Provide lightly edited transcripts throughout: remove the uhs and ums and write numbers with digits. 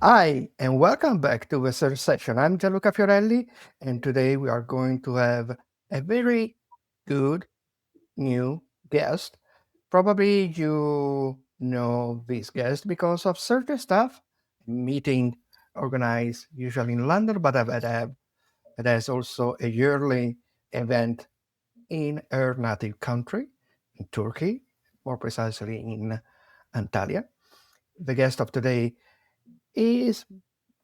Hi, and welcome back to the third session. I'm Gianluca Fiorelli, and today we are going to have a very good new guest. Probably you know this guest because of certain stuff, meeting organized usually in London, but it has also a yearly event in her native country, in Turkey, more precisely in Antalya. The guest of today is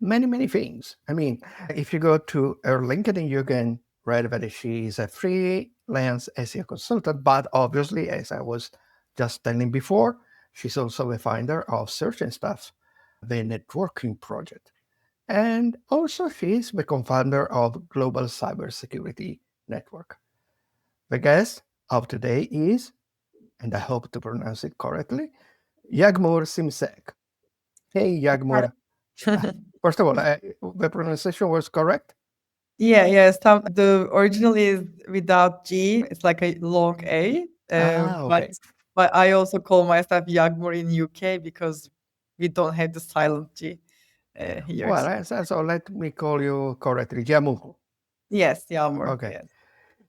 many things. I mean, if you go to her LinkedIn, you can read that she is a freelance SEO consultant, but obviously, as I was just telling before, she's also the founder of Search and Stuff, the networking project. And also, she's the co-founder of Global Cybersecurity Network. The guest of today is, and I hope to pronounce it correctly, Yagmur Simsek. Hey, Yagmur. First of all, the pronunciation was correct? Yeah. The original is without G. It's like a long A. Ah, But okay. but I also call myself Yagmur in UK because we don't have the silent G here. Well, so let me call you correctly, Yamur. Yes, Yagmur. Okay. Yes.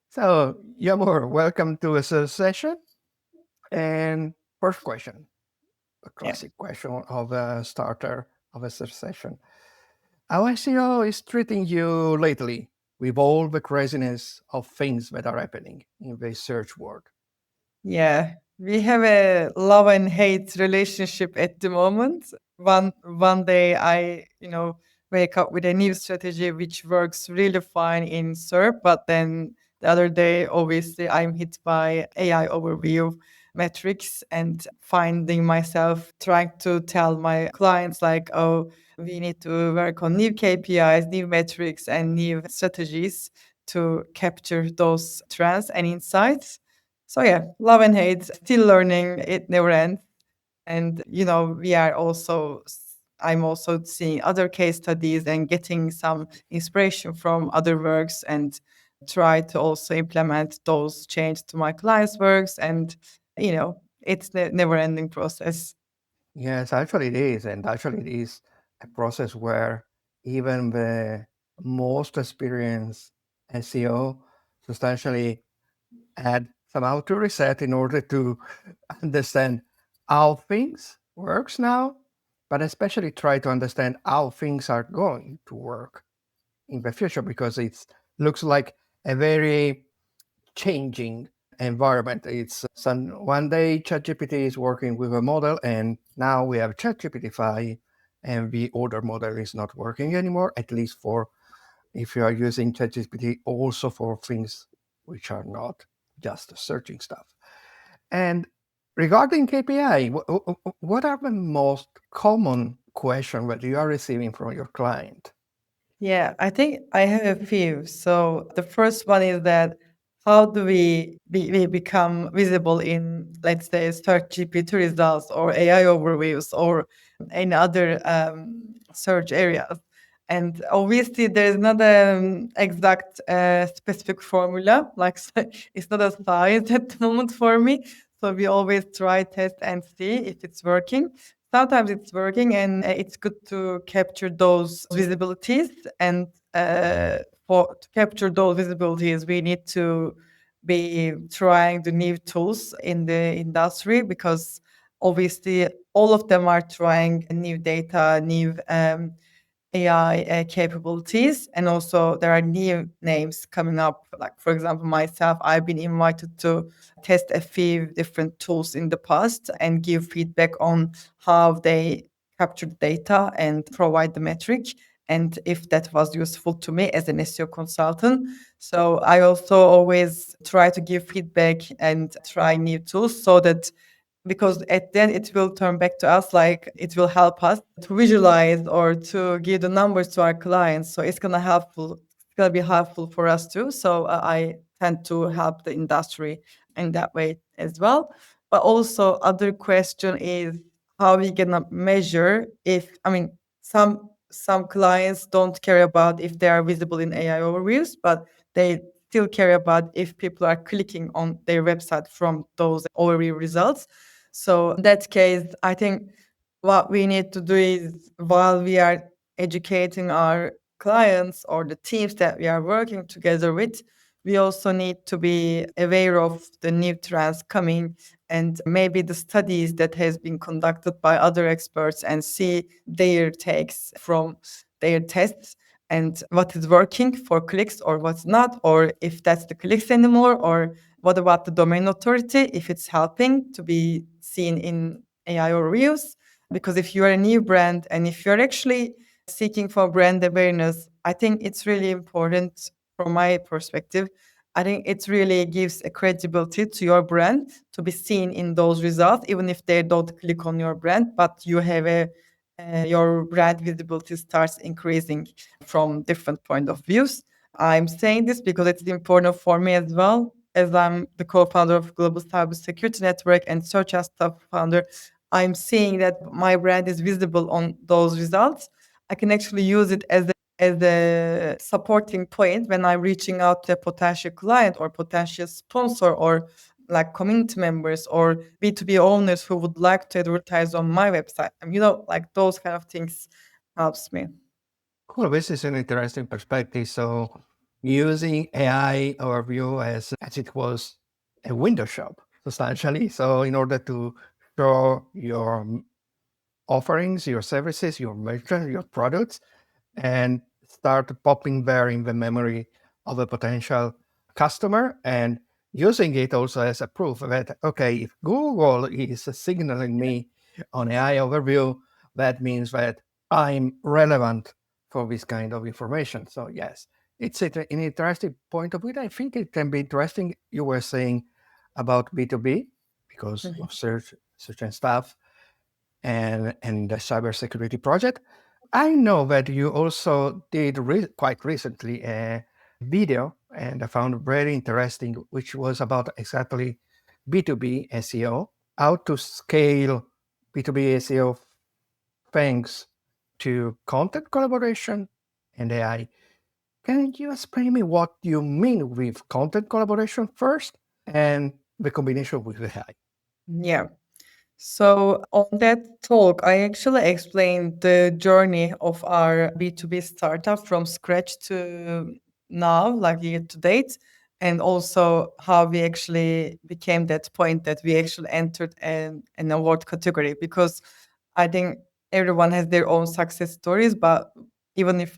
So, Yamur, welcome to a session. And first question, a Yeah. classic question of a starter of a session. How SEO is treating you lately with all the craziness of things that are happening in the search world? Yeah. We have a love and hate relationship at the moment. One day I wake up with a new strategy which works really fine in SERP, but then the other day obviously I'm hit by AI overview metrics and finding myself trying to tell my clients like, oh, we need to work on new KPIs, new metrics and new strategies to capture those trends and insights. So yeah, love and hate, still learning, it never ends. And we are also I'm also seeing other case studies and getting some inspiration from other works and try to also implement those changes to my clients' works. And it's the never ending process. Yes, actually it is. And actually it is a process where even the most experienced SEO substantially had somehow to reset in order to understand how things works now, but especially try to understand how things are going to work in the future because it looks like a very changing environment. It's one day ChatGPT is working with a model, and now we have ChatGPT 5, and the older model is not working anymore, at least for if you are using ChatGPT also for things which are not just searching stuff. And regarding KPI, what are the most common questions that you are receiving from your client? Yeah, I think I have a few. So the first one is that how do we become visible in, let's say, search GPT results or AI overviews or in other search areas? And obviously, there is not an exact specific formula. Like it's not a science at the moment for me. So we always try, test, and see if it's working. Sometimes it's working, and it's good to capture those visibilities. And for to capture those visibilities, we need to be trying the new tools in the industry because obviously all of them are trying new data, new AI capabilities, and also there are new names coming up. Like for example, myself, I've been invited to test a few different tools in the past and give feedback on how they capture the data and provide the metric, and if that was useful to me as an SEO consultant. So I also always try to give feedback and try new tools so that because at then it will turn back to us, like it will help us to visualize or to give the numbers to our clients, so it's gonna be helpful for us too. So I tend to help the industry in that way as well. But also other question is how we gonna measure if, I mean, some clients don't care about if they are visible in AI overviews, but they still care about if people are clicking on their website from those overview results. So in that case, I think what we need to do is, while we are educating our clients or the teams that we are working together with, we also need to be aware of the new trends coming and maybe the studies that has been conducted by other experts and see their takes from their tests and what is working for clicks or what's not, or if that's the clicks anymore, or what about the domain authority, if it's helping to be seen in AI or reviews. Because if you're a new brand and if you're actually seeking for brand awareness, I think it's really important from my perspective. I think it really gives a credibility to your brand to be seen in those results, even if they don't click on your brand, but you have your brand visibility starts increasing from different point of views. I'm saying this because it's important for me as well, as I'm the co-founder of Global Cybersecurity Network and Search as Staff founder. I'm seeing that my brand is visible on those results. I can actually use it as a supporting point when I'm reaching out to a potential client or potential sponsor or like community members or B2B owners who would like to advertise on my website. Like those kind of things helps me. Cool. This is an interesting perspective. So, using AI overview as it was a window shop, substantially. So, in order to show your offerings, your services, your merchant, your products, and start popping there in the memory of a potential customer and using it also as a proof that, okay, if Google is signaling me on AI overview, that means that I'm relevant for this kind of information. So yes, it's an interesting point of view. I think it can be interesting. You were saying about B2B because Mhm. of search and stuff and the cybersecurity project. I know that you also did quite recently a video, and I found very interesting, which was about exactly B2B SEO, how to scale B2B SEO thanks to content collaboration and AI. Can you explain me what you mean with content collaboration first and the combination with AI? Yeah. So on that talk, I actually explained the journey of our B2B startup from scratch to now, like year to date, and also how we actually became that point that we actually entered an award category. Because I think everyone has their own success stories, but even if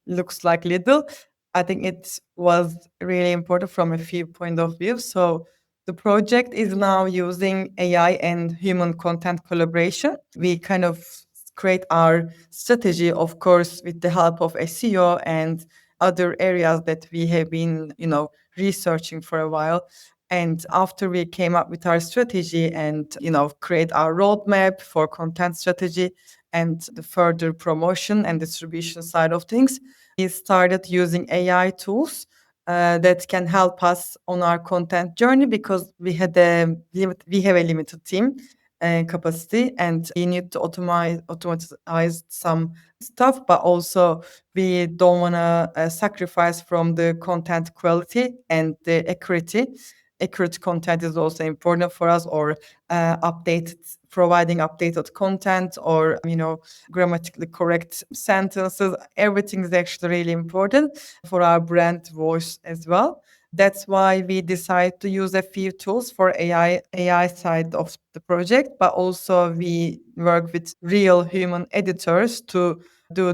looks like little, I think it was really important from a few point of view. So the project is now using AI and human content collaboration. We kind of create our strategy, of course, with the help of SEO and other areas that we have been, researching for a while. And after we came up with our strategy and, create our roadmap for content strategy and the further promotion and distribution side of things, we started using AI tools that can help us on our content journey because we have a limited team capacity and we need to automatize some stuff, but also we don't want to sacrifice from the content quality and the accuracy. Accurate content is also important for us, or providing updated content, or grammatically correct sentences. Everything is actually really important for our brand voice as well. That's why we decided to use a few tools for AI side of the project, but also we work with real human editors to to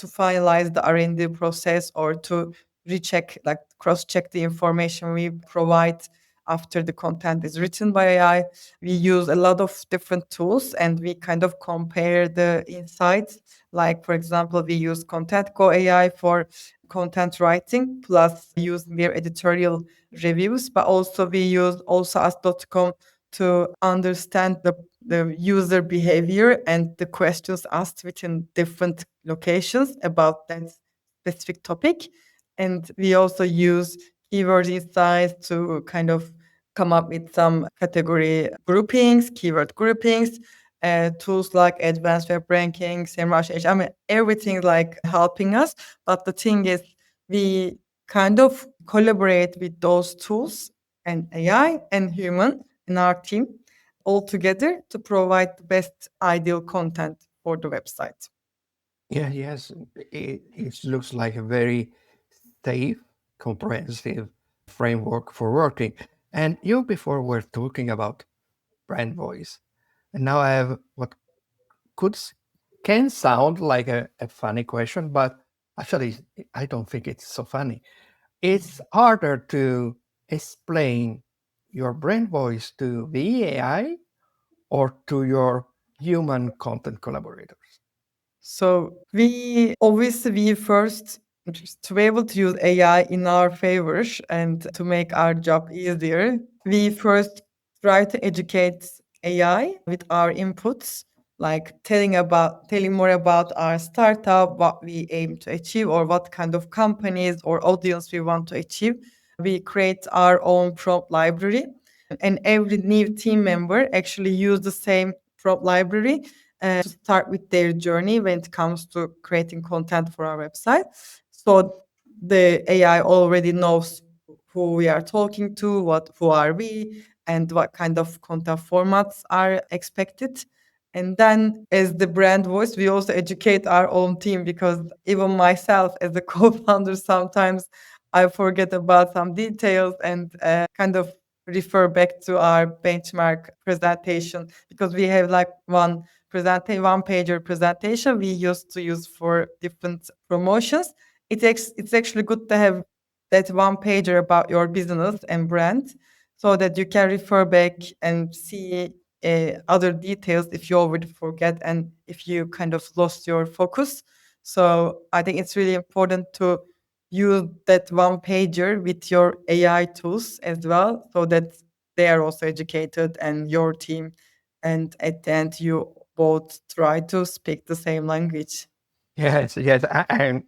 finalize the R&D process or to recheck, like cross check the information we provide after the content is written by AI. We use a lot of different tools and we kind of compare the insights. Like, for example, we use Content Go AI for content writing, plus using their editorial reviews, but also we use also us.com to understand the user behavior and the questions asked within different locations about that specific topic. And we also use keyword insights to kind of come up with some category groupings, keyword groupings, tools like advanced web rankings, SEMrush. I mean, everything like helping us. But the thing is, we kind of collaborate with those tools and AI and human in our team. all together to provide the best ideal content for the website. Yeah, yes, it looks like a very safe, comprehensive framework for working. And you before were talking about brand voice. And now I have what could can sound like a funny question, but actually I don't think it's so funny. It's harder to explain your brand voice to the AI or to your human content collaborators. So we first, just to be able to use AI in our favor and to make our job easier, we first try to educate AI with our inputs, like telling more about our startup, what we aim to achieve, or what kind of companies or audience we want to achieve. We create our own prompt library, and every new team member actually use the same prompt library to start with their journey when it comes to creating content for our website. So the AI already knows who we are talking to, who are we, and what kind of content formats are expected. And then, as the brand voice, we also educate our own team, because even myself, as a co-founder, sometimes I forget about some details and kind of refer back to our benchmark presentation, because we have like one pager presentation we used to use for different promotions. It's actually good to have that one pager about your business and brand, so that you can refer back and see other details if you already forget and if you kind of lost your focus. So I think it's really important to use that one pager with your AI tools as well, so that they are also educated and your team, and at the end you both try to speak the same language. Yes, yes. And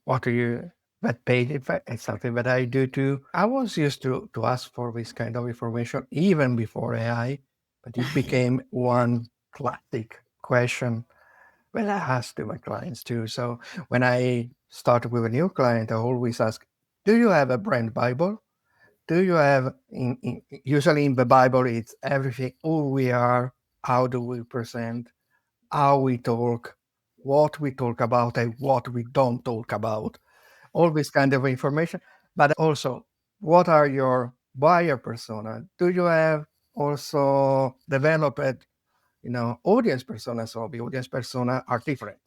what do you, that page, in fact, it's something that I do too. I was used to ask for this kind of information even before AI, but it became one classic question that I ask to my clients too. So when I start with a new client, I always ask, do you have a brand Bible? Do you have, usually in the Bible, it's everything, who we are, how do we present, how we talk, what we talk about, and what we don't talk about, all this kind of information. But also, what are your buyer persona? Do you have also developed, audience persona? So the audience persona are different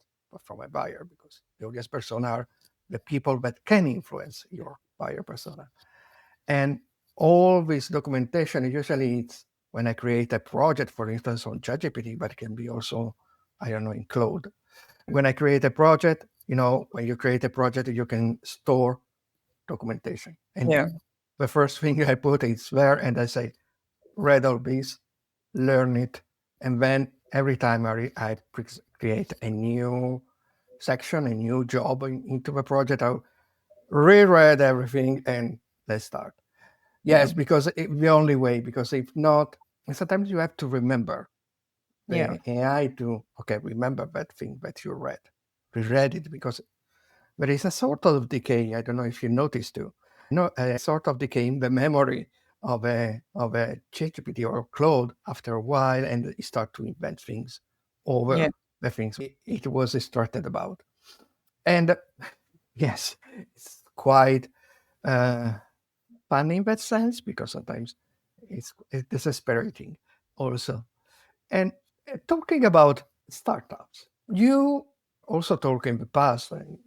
from a buyer, because the audience persona are the people that can influence your buyer persona. And all this documentation, usually it's when I create a project, for instance, on ChatGPT, but it can be also, I don't know, in Claude. When I create a project, when you create a project, you can store documentation. And Yeah. the first thing I put is there, and I say, read all this, learn it. And then every time I create a new section, a new job into the project, I'll reread everything and let's start. Yeah. Yes, because the only way, because if not, sometimes you have to remember Yeah. the AI to, okay, remember that thing that you read. Reread it, because there is a sort of decay. I don't know if you noticed too. A sort of decay in the memory of a ChatGPT or Claude after a while, and you start to invent things Yeah. over the things it was instructed about. And yes, it's quite uh, fun in that sense, because sometimes it's desesperating also. And talking about startups, you also talk in the past, and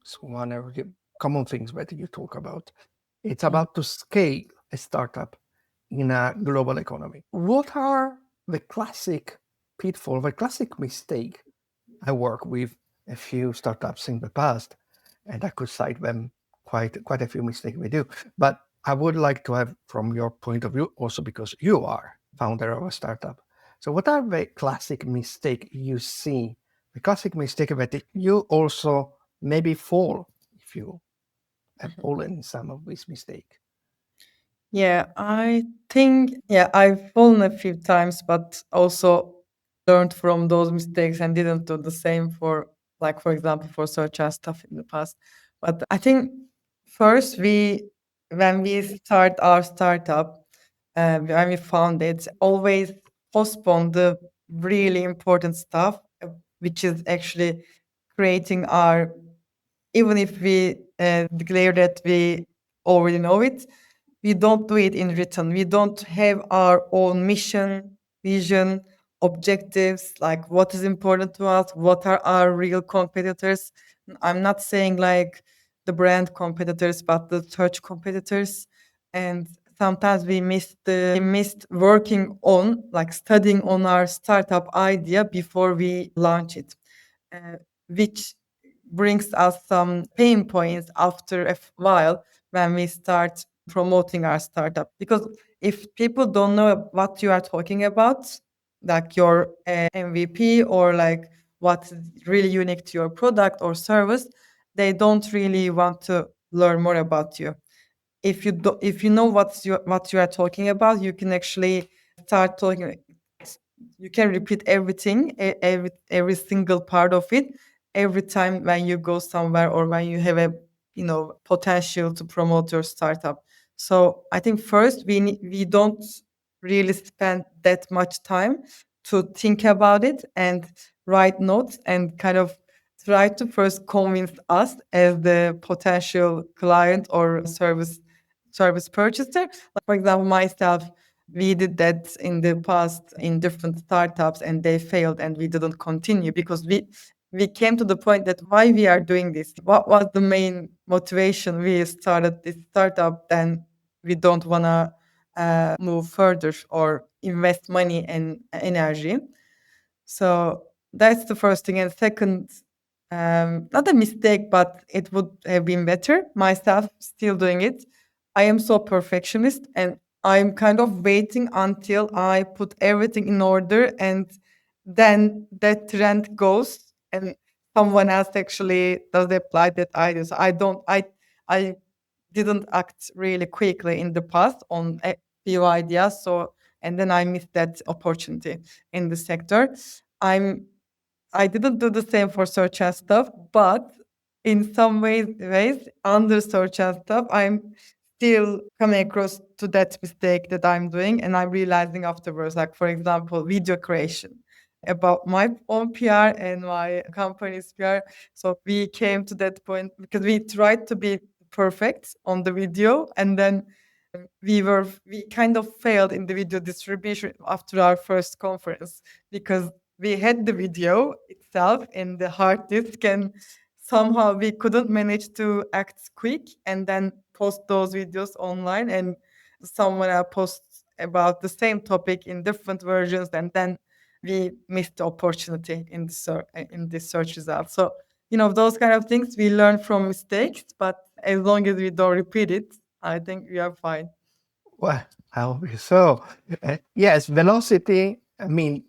it's one of the common things that you talk about. It's Yeah. about to scale a startup in a global economy. What are the classic pitfall, the classic mistake? I work with a few startups in the past, and I could cite them quite a few mistakes we do. But I would like to have from your point of view, also because you are founder of a startup. So what are the classic mistake you see? The classic mistake that you also maybe fall if you have Mhm. fallen in some of these mistakes. Yeah, I think, yeah, I've fallen a few times, but also learned from those mistakes and didn't do the same for, like, for example, for search and stuff in the past. But I think first when we start our startup, when we found it, always postpone the really important stuff, which is actually creating our, even if we declare that we already know it, we don't do it in written. We don't have our own mission, vision, objectives, like what is important to us, what are our real competitors. I'm not saying like the brand competitors, but the search competitors. And sometimes we missed working on, like studying on our startup idea before we launch it, which brings us some pain points after a while when we start promoting our startup. Because if people don't know what you are talking about, like your MVP or like what's really unique to your product or service, they don't really want to learn more about you. If you know what you are talking about, you can actually start talking. You can repeat everything, every single part of it, every time when you go somewhere or when you have a potential to promote your startup. So I think first we don't really spend that much time to think about it and write notes and kind of try to first convince us as the potential client or service purchaser. Like for example, myself, we did that in the past in different startups and they failed and we didn't continue because we came to the point that why we are doing this. What was the main motivation we started this startup? Then we don't want to move further or invest money and energy. So that's the first thing. And second, not a mistake, but it would have been better. Myself still doing it. I am so perfectionist and I'm kind of waiting until I put everything in order and then that trend goes and someone else actually does apply that idea. So I didn't act really quickly in the past on a few ideas. So and then I missed that opportunity in the sector. I'm I didn't do the same for search and stuff, but in some ways under search and stuff, I'm still coming across to that mistake that I'm doing, and I'm realizing afterwards. Like for example, video creation about my own PR and my company's PR. So we came to that point because we tried to be perfect on the video, and then we kind of failed in the video distribution after our first conference because we had the video itself in the hard disk and somehow we couldn't manage to act quick and then post those videos online and someone else posts about the same topic in different versions and then we missed the opportunity in in the search results. So those kind of things we learn from mistakes, but as long as we don't repeat it, I think we are fine. Well, I hope so. Yes, velocity. I mean,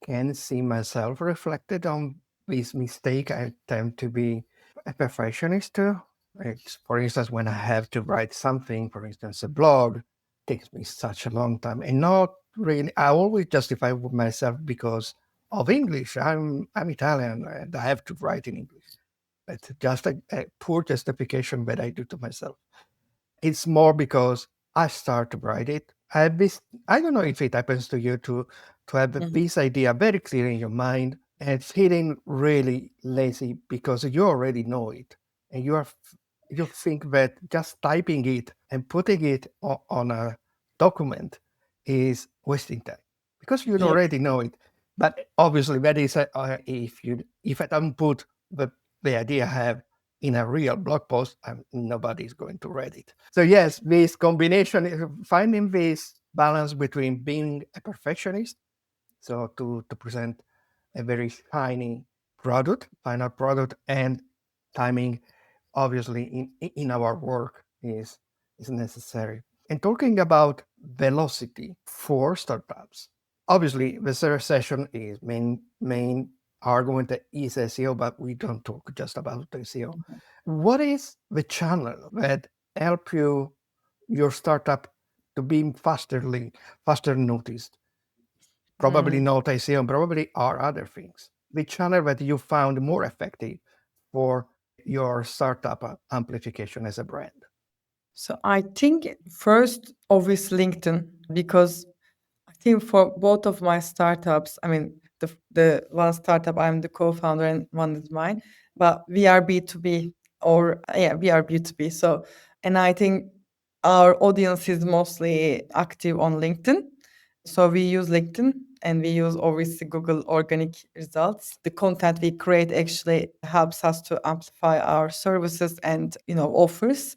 can see myself reflected on this mistake. I tend to be a perfectionist too. It's, for instance, when I have to write something, for instance, a blog, takes me such a long time, and not really. I always justify with myself because of English. I'm Italian, and I have to write in English. It's just a poor justification that I do to myself. It's more because I start to write it. I have this, I don't know if it happens to you to have Mhm. this idea very clear in your mind and feeling really lazy because you already know it. And you think that just typing it and putting it on a document is wasting time because you Yeah. already know it. But obviously, that is if I don't put the idea I have in a real blog post, nobody's going to read it. So yes, this combination, finding this balance between being a perfectionist, so to present a very shiny final product, and timing, obviously in our work is necessary. And talking about velocity for startups, obviously the third session is main argument that is SEO, but we don't talk just about SEO. What is the channel that help your startup to be faster noticed? Probably Mm. not SEO, probably are other things. The channel that you found more effective for your startup amplification as a brand. So I think first, obviously LinkedIn, because think for both of my startups, I mean, the one startup I'm the co-founder and one is mine, but we are B2B or yeah, we are B2B. So, and I think our audience is mostly active on LinkedIn. So we use LinkedIn and we use obviously Google organic results. The content we create actually helps us to amplify our services and offers.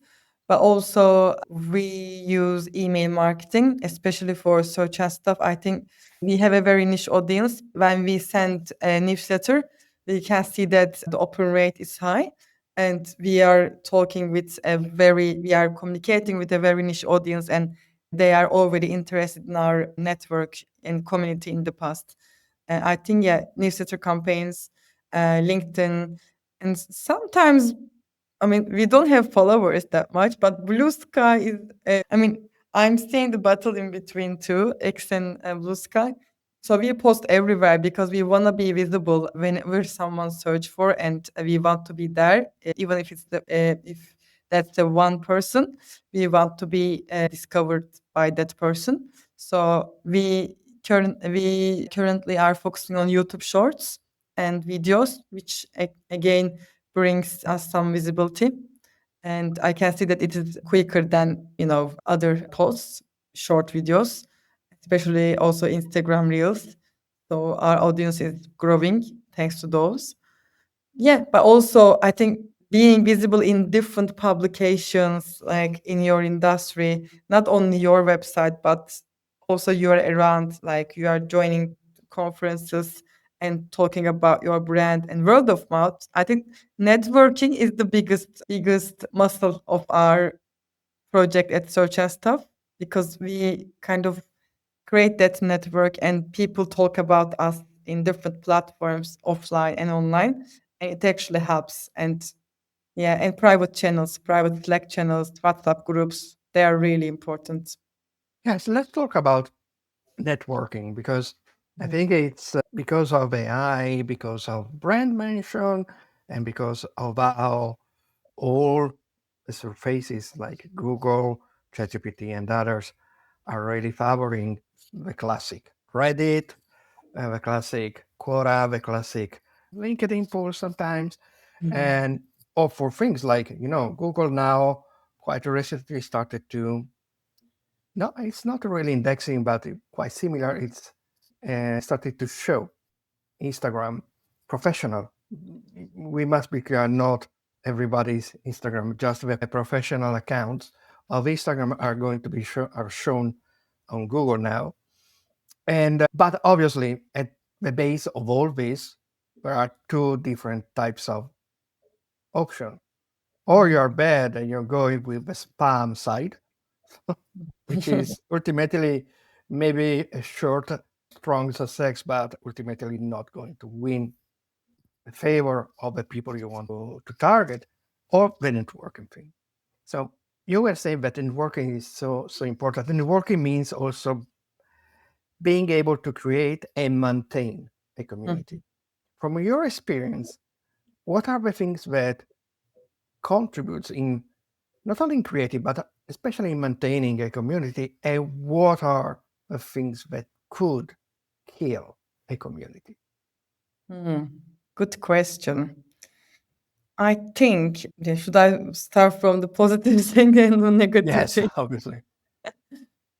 But also we use email marketing, especially for search and stuff. I think we have a very niche audience. When we send a newsletter, we can see that the open rate is high. And we are communicating with a very niche audience, and they are already interested in our network and community in the past. I think, yeah, newsletter campaigns, LinkedIn, and sometimes, I mean, we don't have followers that much, but Blue Sky is, I mean, I'm seeing the battle in between two, X and Blue Sky. So we post everywhere because we want to be visible whenever someone search for, and we want to be there, even if if that's the one person, we want to be discovered by that person. So we currently are focusing on YouTube Shorts and videos, which again brings us some visibility. And I can see that it is quicker than other posts, short videos, especially also Instagram Reels. So our audience is growing thanks to those. Yeah, but also I think being visible in different publications, like in your industry, not only your website, but also you are around, like you are joining conferences and talking about your brand and word of mouth. I think networking is the biggest muscle of our project at Search and Stuff, because we kind of create that network and people talk about us in different platforms, offline and online, and it actually helps. And yeah, and private channels, private Slack channels, WhatsApp groups, they are really important. Yes, let's talk about networking because I think it's because of AI, because of brand mention, and because of how all the surfaces like Google, ChatGPT, and others are really favoring the classic Reddit, the classic Quora, the classic LinkedIn post sometimes, and or for things like Google now quite recently started to no, it's not really indexing, but quite similar. It's started to show Instagram professional. We must be clear, not everybody's Instagram, just the professional accounts of Instagram are going to be are shown on Google now. And but obviously, at the base of all this, there are two different types of option. Or you're bad and you're going with the spam side, which is ultimately maybe a short, strong success, but ultimately not going to win the favor of the people you want to target, or the networking thing. So you were saying that networking is so important. And networking means also being able to create and maintain a community. From your experience, what are the things that contributes in not only in creating, but especially in maintaining a community, and what are the things that could kill a community? Good question. I think, yeah, should I start from the positive thing and the negative Yes, thing? obviously.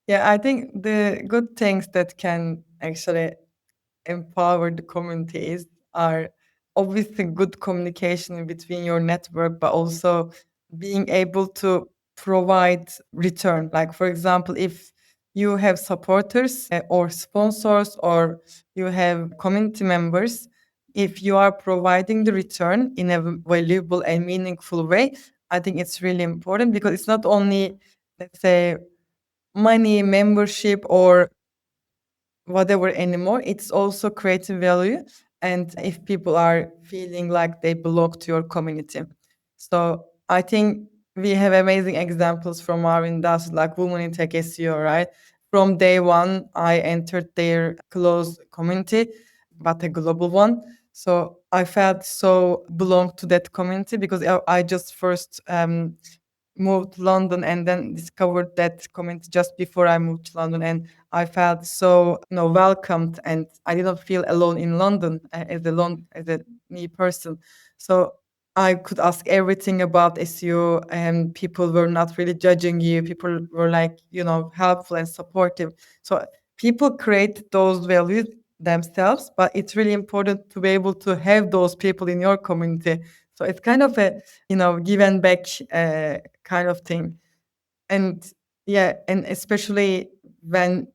Yeah, I think the good things that can actually empower the communities are obviously good communication between your network, but also being able to provide return. Like, for example, if you have supporters or sponsors, or you have community members, if you are providing the return in a valuable and meaningful way, I think it's really important, because it's not only, let's say, money, membership, or whatever anymore. It's also creating value, and if people are feeling like they belong to your community. So I think we have amazing examples from our industry, like Women in Tech SEO, right? From day one, I entered their close community, but a global one. So I felt so belong to that community, because I just first moved to London and then discovered that community just before I moved to London. And I felt so, welcomed, and I didn't feel alone in London as a new person. So I could ask everything about SEO, and people were not really judging you. People were like, helpful and supportive. So people create those values themselves, but it's really important to be able to have those people in your community. So it's kind of a, give and back kind of thing. And yeah, and especially when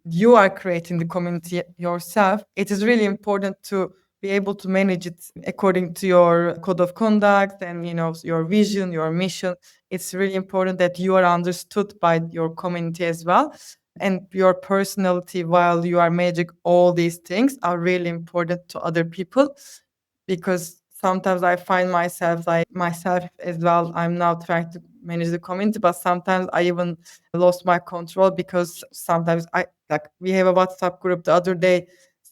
you are creating the community yourself, it is really important to be able to manage it according to your code of conduct and your vision, your mission. It's really important that you are understood by your community as well, and your personality while you are managing all these things are really important to other people, because sometimes I find myself like myself as well. I'm now trying to manage the community, but sometimes I even lost my control, because sometimes I like we have a WhatsApp group. The other day,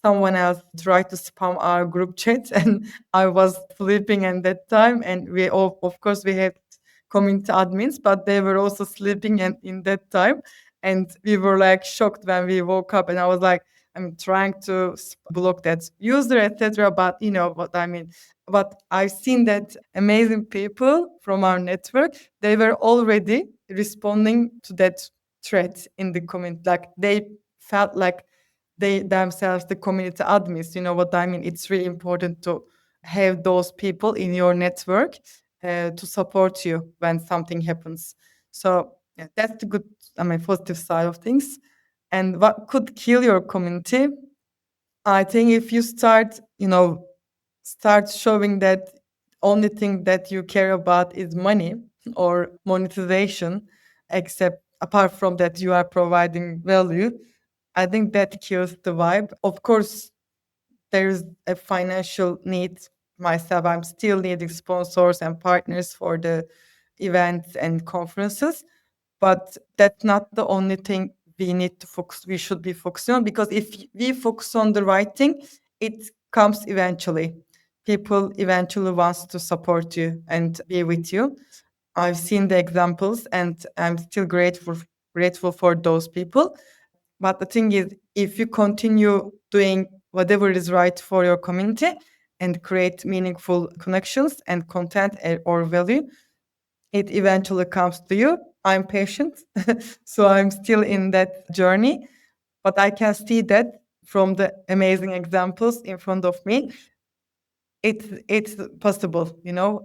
someone else tried to spam our group chat, and I was sleeping at that time. And we all, of course, we had community admins, but they were also sleeping and in that time. And we were like shocked when we woke up, and I was like, I'm trying to block that user, etc. But you know what I mean. But I've seen that amazing people from our network, they were already responding to that threat in the comment. Like they felt like they themselves the community admins. You know what I mean? It's really important to have those people in your network to support you when something happens. So yeah, that's the good, positive side of things. And what could kill your community? I think if you start showing that only thing that you care about is money or monetization, except apart from that you are providing value, I think that kills the vibe. Of course, there's a financial need. Myself, I'm still needing sponsors and partners for the events and conferences, but that's not the only thing we should be focusing on, because if we focus on the right thing, it comes eventually. People eventually wants to support you and be with you. I've seen the examples, and I'm still grateful for those people. But the thing is, if you continue doing whatever is right for your community and create meaningful connections and content or value, it eventually comes to you. I'm patient, so I'm still in that journey, but I can see that from the amazing examples in front of me, it's possible,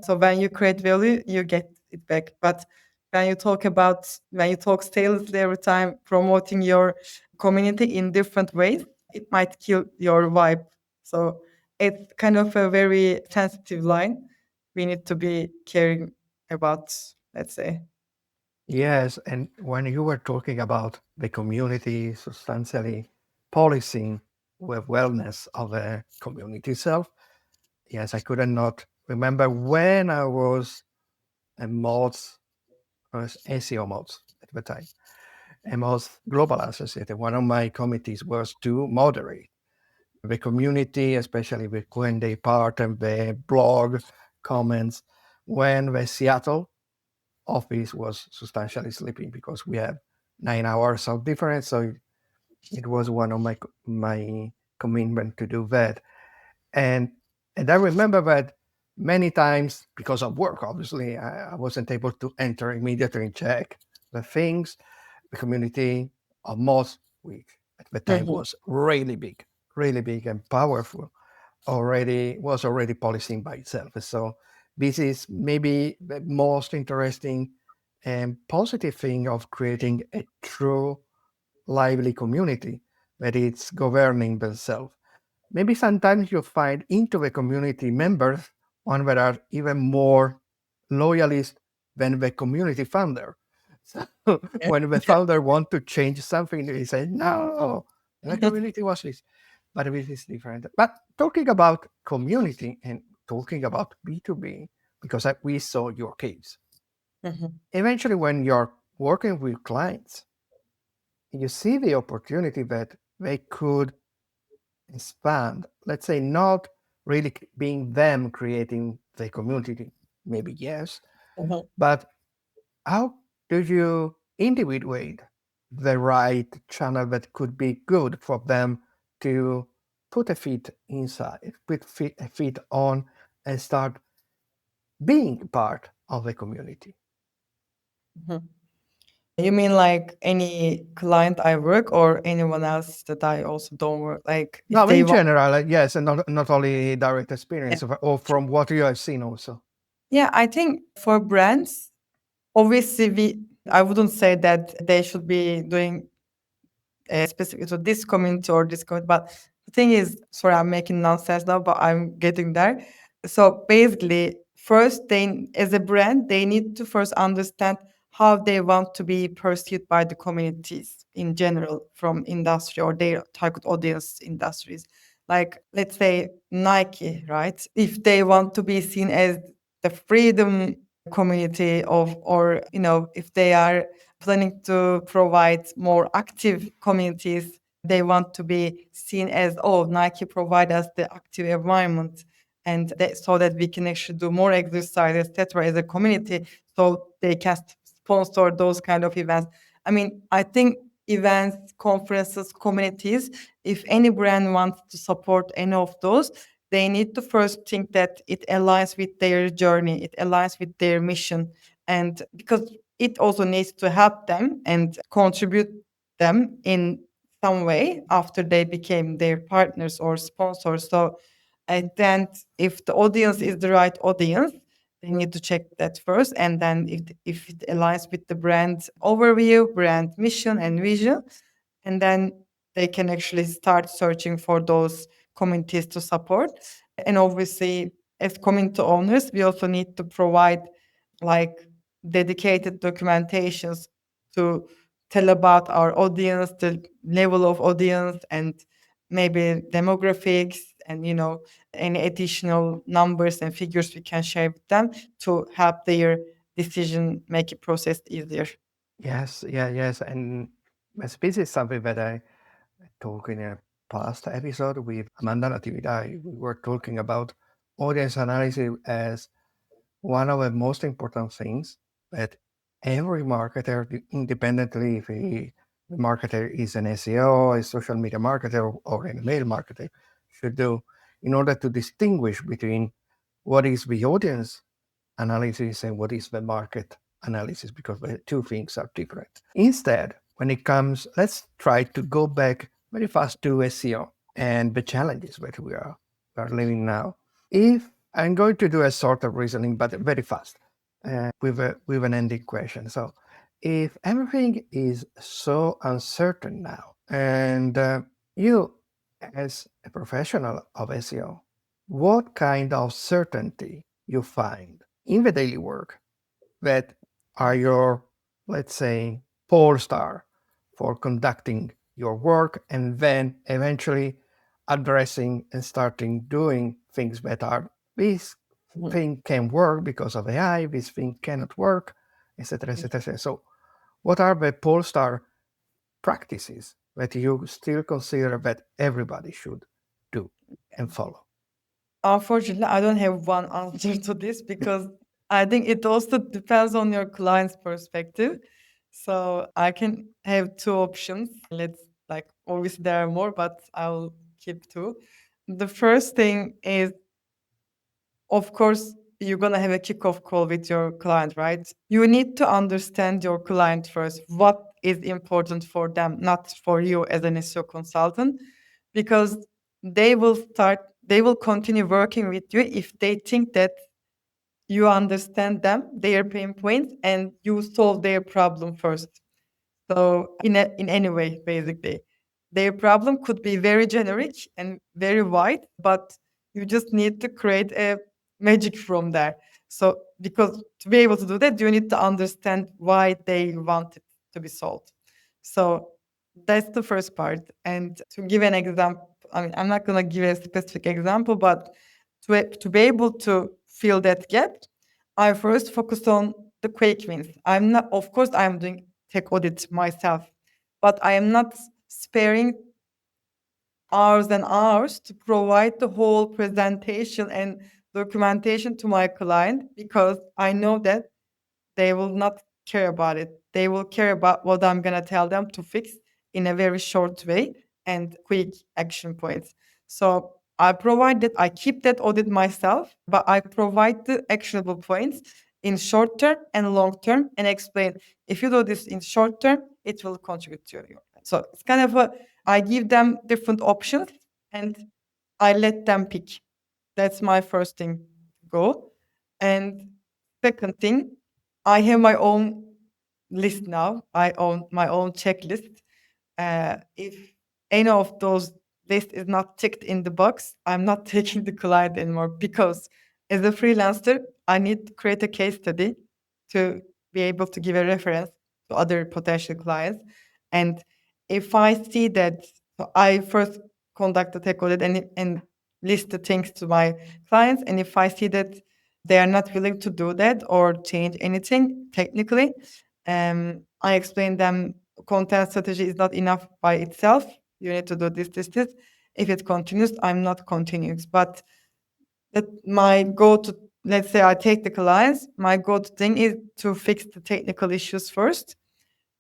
So when you create value, you get it back. But when you talk sales every time, promoting your community in different ways, it might kill your vibe. So it's kind of a very sensitive line we need to be caring about, let's say. Yes, and when you were talking about the community substantially policing the wellness of the community itself, yes, I couldn't not remember when I was a mods, was SEO mods at the time, and was global associated. One of my committees was to moderate the community, especially when they part of the blog comments, when the Seattle office was substantially sleeping because we have 9 hours of difference. So it was one of my commitment to do that. And I remember that many times because of work, obviously, I wasn't able to enter immediately and check the things. The community of most week at the time Mhm. was really big and powerful. Already policing by itself. So this is maybe the most interesting and positive thing of creating a true lively community that it's governing themselves. Maybe sometimes you find into the community members one that are even more loyalist than the community founder. So Yeah. when the founder want to change something, they say, no, the community was this. But this is different. But talking about community and talking about B2B, because we saw your case, Mhm. eventually when you're working with clients, you see the opportunity that they could expand, let's say not really being them creating the community, maybe yes, Mhm. but how do you individuate? the right channel that could be good for them to put a feet inside, put a feet on, and start being part of the community. Mhm. You mean like any client I work or anyone else that I also don't work? Like if Now, they in want, general, yes, and not only direct yeah. experience, or from what you have seen also. Yeah, I think for brands, obviously I wouldn't say that they should be doing specific to this community or this community. But the thing is, sorry, I'm making nonsense now, but I'm getting there. So basically, first, they as a brand, they need to first understand how they want to be perceived by the communities in general from industry or their target audience industries. Like let's say Nike, right? If they want to be seen as the freedom community of, or if they are planning to provide more active communities, they want to be seen as, oh, Nike provide us the active environment, and so that we can actually do more exercise, etc., as a community, so they can sponsor those kind of events. I mean, I think events, conferences, communities, if any brand wants to support any of those, they need to first think that it aligns with their journey, it aligns with their mission. And because it also needs to help them and contribute them in some way after they became their partners or sponsors. So, and then if the audience is the right audience, they need to check that first. And then if it aligns with the brand overview, brand mission and vision, and then they can actually start searching for those communities to support. And obviously, as community owners, we also need to provide like dedicated documentations to tell about our audience, the level of audience, and maybe demographics, and any additional numbers and figures we can share with them to help their decision making process easier. Yes, yeah, yes, and this is something that I talked in a past episode with Amanda Natividad. We were talking about audience analysis as one of the most important things that every marketer, independently if the marketer is an SEO, a social media marketer, or an email marketer, should do in order to distinguish between what is the audience analysis and what is the market analysis, because the two things are different. Instead, when it comes, let's try to go back very fast to SEO and the challenges that we are living now. If I'm going to do a sort of reasoning, but very fast, with an ending question. So, if everything is so uncertain now, and you, as a professional of SEO, what kind of certainty you find in the daily work that are your, let's say, pole star for conducting your work, and then eventually addressing and starting doing things that are, this Mhm. thing can work because of AI, this thing cannot work, etc., etc., etc. So what are the pole star practices that you still consider that everybody should do and follow? Unfortunately, I don't have one answer to this because I think it also depends on your client's perspective. So I can have two options. Let's like obviously there are more, but I'll keep two. The first thing is, of course, you're gonna have a kickoff call with your client, right? You need to understand your client first, what is important for them, not for you as an SEO consultant, because they will continue working with you if they think that you understand them, their pain points, and you solve their problem first. So in any way, basically, their problem could be very generic and very wide, but you just need to create a magic from there. So because to be able to do that, you need to understand why they want it to be solved. So that's the first part. And to give an example, I mean, I'm not going to give a specific example, but to be able to fill that gap, I first focus on the quick wins. I'm not, of course, I'm doing tech audit myself, but I am not sparing hours and hours to provide the whole presentation and documentation to my client because I know that they will not care about it. they will care about what I'm going to tell them to fix in a very short way and quick action points. So I keep that audit myself, but I provide the actionable points in short term and long term and explain if you do this in short term, it will contribute to your. So it's kind of I give them different options and I let them pick. That's my first thing to go. And second thing, I have my own list now. I own my own checklist. If any of those list is not ticked in the box, I'm not taking the client anymore because as a freelancer, I need to create a case study to be able to give a reference to other potential clients. And if I see that, so I first conduct a tech audit and list the things to my clients. And if I see that they are not willing to do that or change anything technically, I explain them content strategy is not enough by itself. You need to do this, this, this. If it continues, I'm not continuing. But that my go to, let's say I take the clients, my go to thing is to fix the technical issues first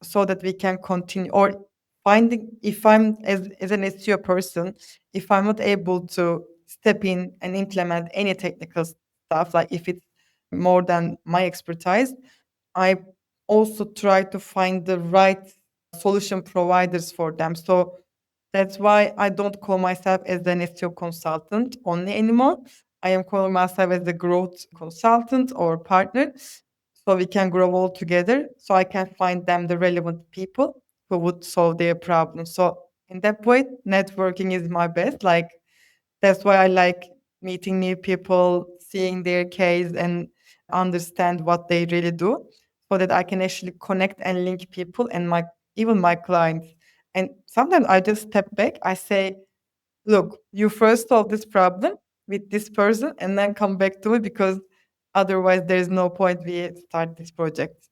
so that we can continue or finding if I'm as an SEO person, if I'm not able to step in and implement any technical stuff, like if it's more than my expertise, I also try to find the right solution providers for them. So that's why I don't call myself as an SEO consultant only anymore. I am calling myself as a growth consultant or partner. So we can grow all together. So I can find them the relevant people who would solve their problems. So in that point, networking is my best. Like that's why I like meeting new people, seeing their case and understand what they really do so that I can actually connect and link people and my even my clients. And sometimes I just step back. I say, look, you first solve this problem with this person and then come back to it because otherwise there is no point we start this project.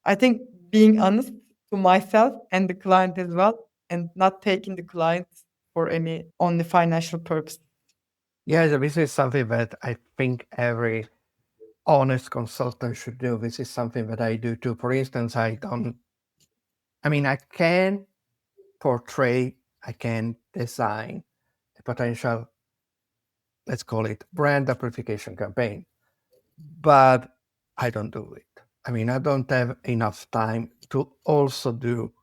I think being honest to myself and the client as well and not taking the client for any only financial purpose. Yeah, so this is something that I think every honest consultant should do. This is something that I do too. For instance, I can portray, I can design a potential, let's call it brand amplification campaign, but I don't do it. I don't have enough time to also do,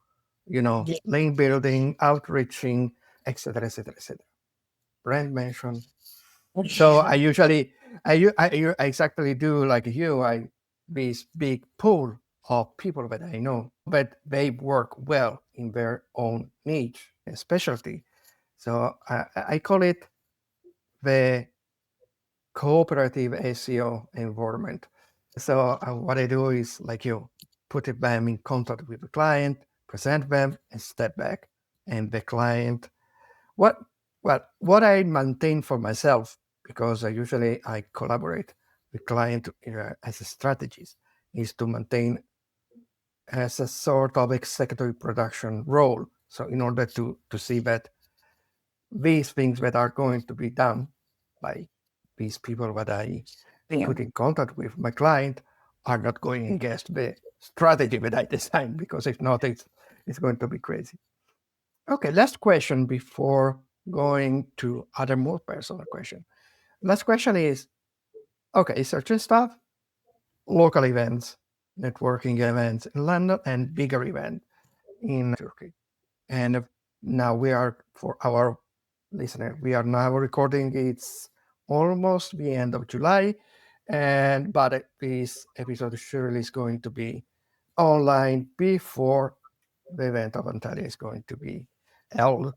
Yeah. link building, outreaching, etc., etc., etc. Brand mention. So I usually, I exactly do like you. This big pool of people that I know, but they work well in their own niche, specialty. So I call it the cooperative SEO environment. So what I do is like you, put them in contact with the client, present them, and step back. And the client, what what I maintain for myself, because I collaborate with client as a strategist, is to maintain as a sort of executive production role. So in order to see that these things that are going to be done by these people that I Yeah. put in contact with my client are not going against the strategy that I designed, because if not, it's going to be crazy. Okay, last question before going to other more personal question. Last question is, okay, search and stuff, local events, networking events in London, and bigger event in Turkey. And now we are, for our listener, we are now recording, it's almost the end of July, and but this episode surely is going to be online before the event of Antalya is going to be held.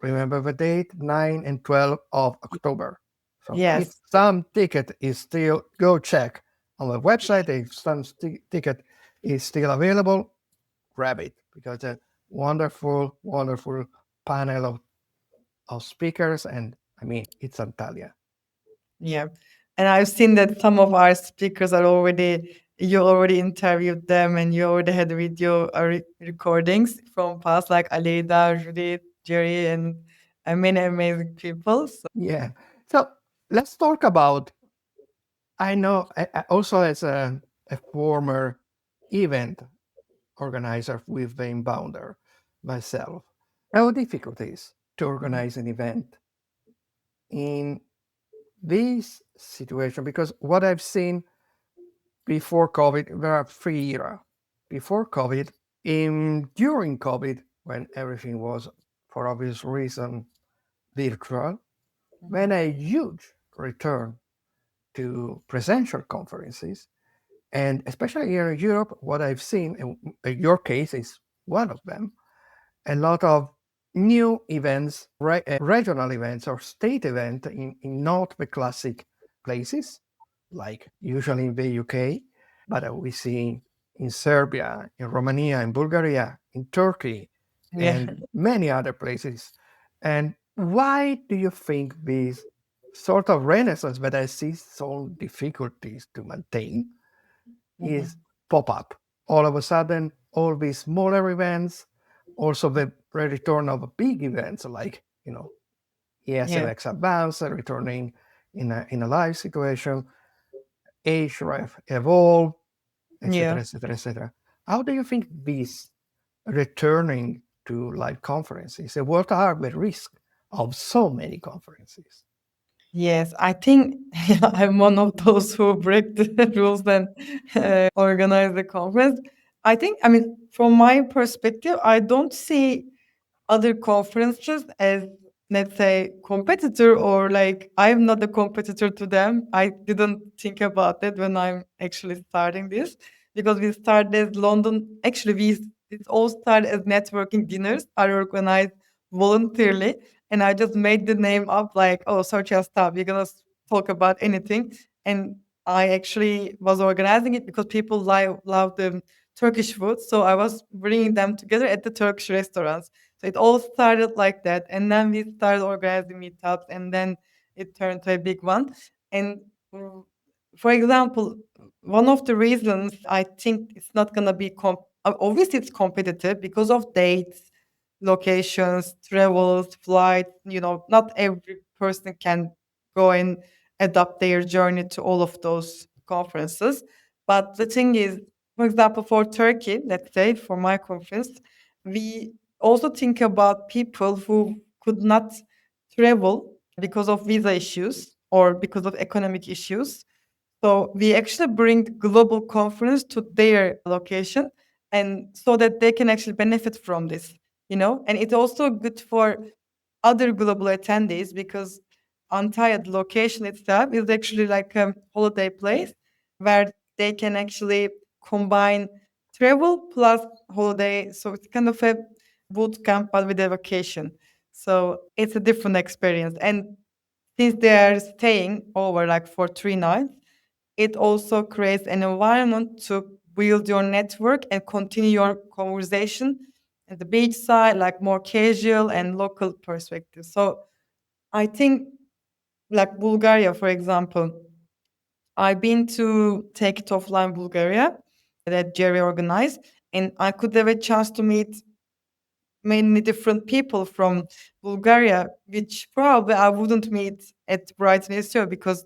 Remember the date, 9 and 12 of October. So if Yes. some ticket is still, go check on the website. If some ticket is still available, grab it, because a wonderful, wonderful panel of speakers. And it's Antalya. Yeah. And I've seen that some of our speakers are already, you already interviewed them and you already had video recordings from past, like Alida, Judith, Jerry, and many amazing people. So, Yeah. So let's talk about, I know, also as a former event organizer with the inbounder myself. How difficult it is to organize an event in this situation, because what I've seen before COVID, there are three eras. Before COVID, during COVID, when everything was, for obvious reason, virtual, then a huge return to presential conferences. And especially here in Europe, what I've seen, in your case is one of them, a lot of new events, regional events or state events in not the classic places, like usually in the UK, but we see in Serbia, in Romania, in Bulgaria, in Turkey, Yeah. and many other places. And why do you think this sort of renaissance that I see some difficulties to maintain is pop up? All of a sudden, all these smaller events, also the return of big events like, Yeah. ESLX Advanced returning in a live situation, Href Evolve, Yeah. etc., etc., etc. How do you think this returning to live conferences, and what are the risks of so many conferences? Yes, I think I'm one of those who break the rules and organize the conference. I mean, from my perspective, I don't see other conferences as, let's say, competitor, or like I'm not a competitor to them. I didn't think about that when I'm actually starting this, because we started as London. Actually, it all started as networking dinners are organized voluntarily, and I just made the name up like, oh, search your stuff. We're gonna talk about anything, and I actually was organizing it because people love the Turkish food, so I was bringing them together at the Turkish restaurants. So it all started like that. And then we started organizing meetups, and then it turned to a big one. And mm, for example, one of the reasons I think it's not going to be, obviously, it's competitive because of dates, locations, travels, flights. Not every person can go and adapt their journey to all of those conferences. But the thing is, for example, for Turkey, let's say for my conference, we also think about people who could not travel because of visa issues or because of economic issues. So we actually bring the global conference to their location, and so that they can actually benefit from this. And it's also good for other global attendees because Antalya, the location itself, is actually like a holiday place where they can actually combine travel plus holiday. So it's kind of a boot camp but with a vacation. So it's a different experience. And since they are staying over like for 3 nights, it also creates an environment to build your network and continue your conversation at the beach side, like more casual and local perspective. So I think, like Bulgaria, for example, I've been to Take It Offline Bulgaria that Jerry organized, and I could have a chance to meet many different people from Bulgaria, which probably I wouldn't meet at Brighton SEO because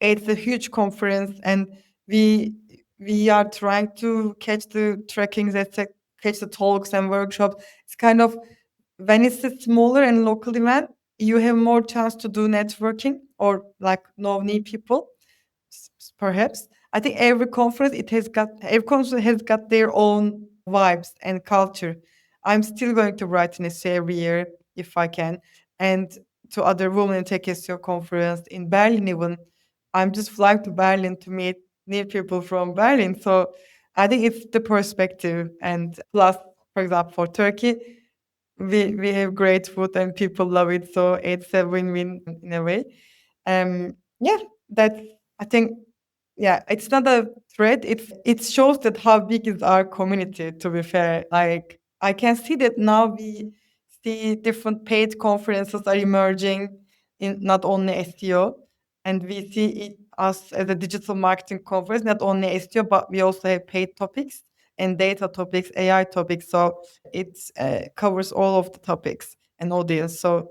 it's a huge conference, and we we are trying to catch the trackings, catch the talks and workshops. It's kind of, when it's a smaller and local event, you have more chance to do networking or like know new people. Perhaps I think every conference has got their own vibes and culture. I'm still going to write in essay every year if I can, and to other women in Tech SEO conference in Berlin even. I'm just flying to Berlin to meet new people from Berlin. So I think it's the perspective, and plus, for example, for Turkey, we have great food and people love it. So it's a win-win in a way. Yeah, that's, I think, yeah, it's not a threat. It shows that how big is our community, to be fair. Like I can see that now we see different paid conferences are emerging in not only SEO, and we see us as a digital marketing conference, not only SEO, but we also have paid topics and data topics, AI topics. So it covers all of the topics and audience. So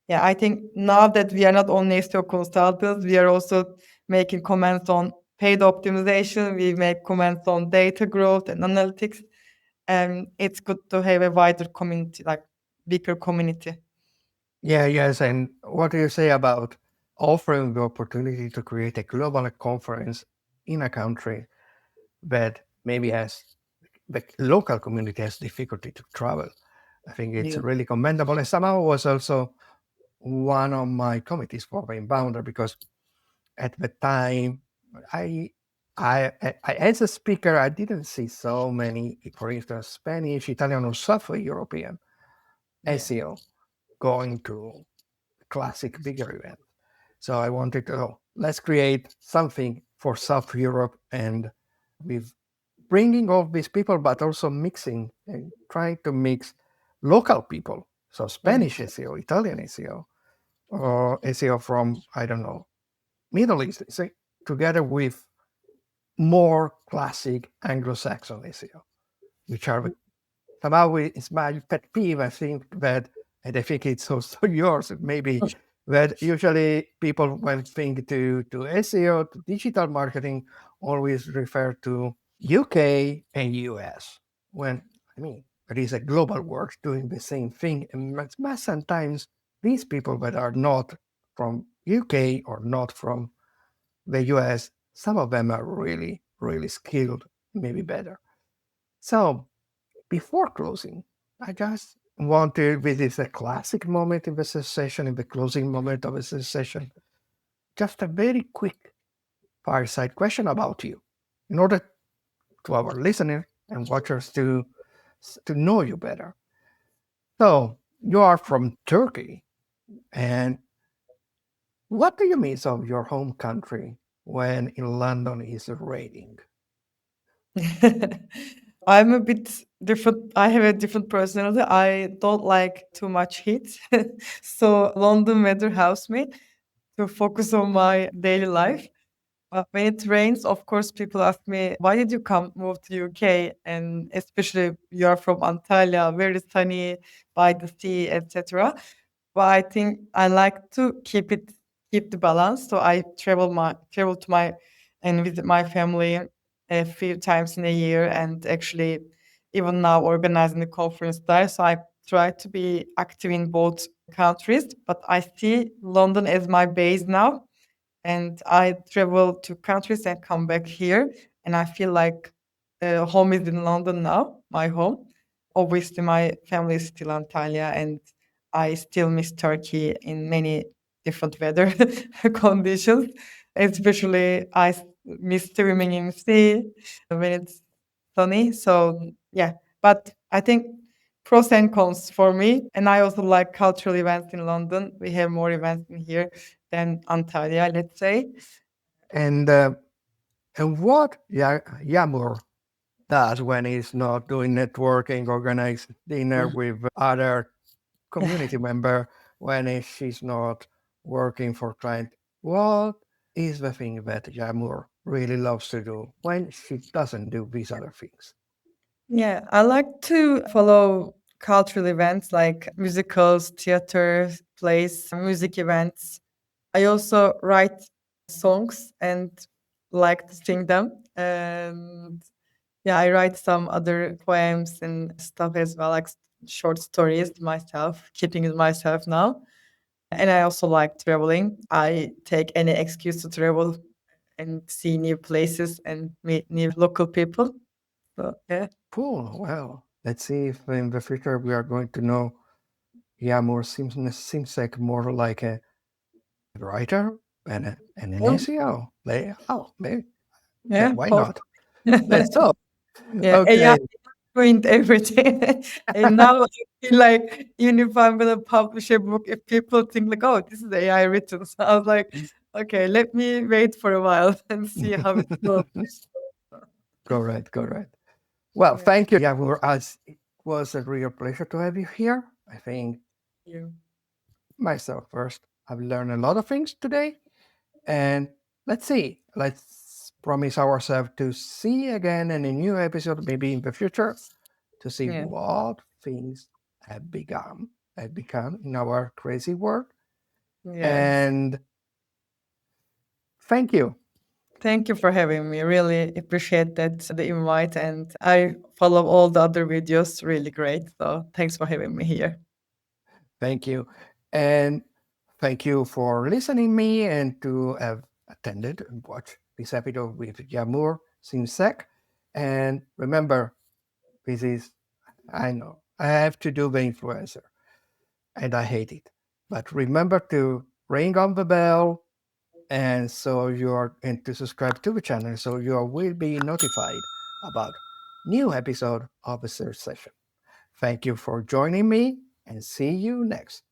yeah, I think now that we are not only SEO consultants, we are also making comments on paid optimization. We make comments on data growth and analytics. and it's good to have a wider community, like bigger community. Yeah, yes. And what do you say about offering the opportunity to create a global conference in a country that maybe has the local community has difficulty to travel? I think it's Yeah. really commendable. And somehow was also one of my committees for the inbounder because at the time I as a speaker I didn't see so many, for instance, Spanish, Italian, or South European Yeah. SEO going to classic bigger event. So I wanted to let's create something for South Europe and with bringing all these people, but also mixing and trying to mix local people. So Yeah. Spanish SEO, Italian SEO, or SEO from, I don't know, Middle East, together with more classic Anglo-Saxon SEO, which are somehow it's my pet peeve. I think that, and I think it's also yours, maybe that usually people when think to SEO, to digital marketing, always refer to UK and US. When I mean there is a global world doing the same thing, and sometimes these people that are not from UK or not from the US, some of them are really, really skilled, maybe better. So before closing, I just want to visit a classic moment in the session, in the closing moment of the session. Just a very quick fireside question about you, in order to our listeners and watchers to know you better. So you are from Turkey, and what do you miss of your home country when in London is raining? I'm a bit different. I have a different personality. I don't like too much heat. So London weather helps me to focus on my daily life. But when it rains, of course, people ask me, why did you come move to UK? And especially you're from Antalya, very sunny by the sea, etc. But I think I like to keep the balance. So I travel to my and visit my family a few times in a year, and actually even now organizing the conference there. So I try to be active in both countries, but I see London as my base now, and I travel to countries and come back here, and I feel like home is in London now, my home. Obviously, my family is still Antalya, and I still miss Turkey in many different weather conditions. Especially, miss swimming in sea when it's sunny. So yeah, but I think pros and cons for me. And I also like cultural events in London. We have more events in here than Antalya, let's say. And what Yamur does when he's not doing networking, organize dinner with other community member, when she's not working for client. What is the thing that Yamur really loves to do when she doesn't do these other things? Yeah, I like to follow cultural events like musicals, theater, plays, music events. I also write songs and like to sing them. And yeah, I write some other poems and stuff as well, like short stories myself, keeping it myself now. And I also like traveling. I take any excuse to travel and see new places and meet new local people. So yeah. Cool. Well, let's see if in the future we are going to know Yamur Simsek more like a writer and an Oh, SEO. Oh, maybe. Yeah, yeah, why hope. not? Let's talk. Yeah, AI Okay. ruined everything. And now I feel like even if I'm gonna publish a book, if people think like, oh, this is AI written. So I was like, okay, let me wait for a while and see how it goes. Correct, correct. Well, Yeah, thank you, Yagmur. As it was a real pleasure to have you here. I think you. myself first, I've learned a lot of things today. And let's see, let's promise ourselves to see again in a new episode, maybe in the future, to see Yeah. what things have become in our crazy world. Yes. And thank you. Thank you for having me. Really appreciate that the invite, and I follow all the other videos. Really great. So thanks for having me here. Thank you. And thank you for listening me and to have attended and watched this episode with Yagmur Simsek. And remember, this is, I know, I have to do the influencer and I hate it. But remember to ring on the bell and so you're and to subscribe to the channel so you will be notified about new episode of the search session. Thank you for joining me and see you next.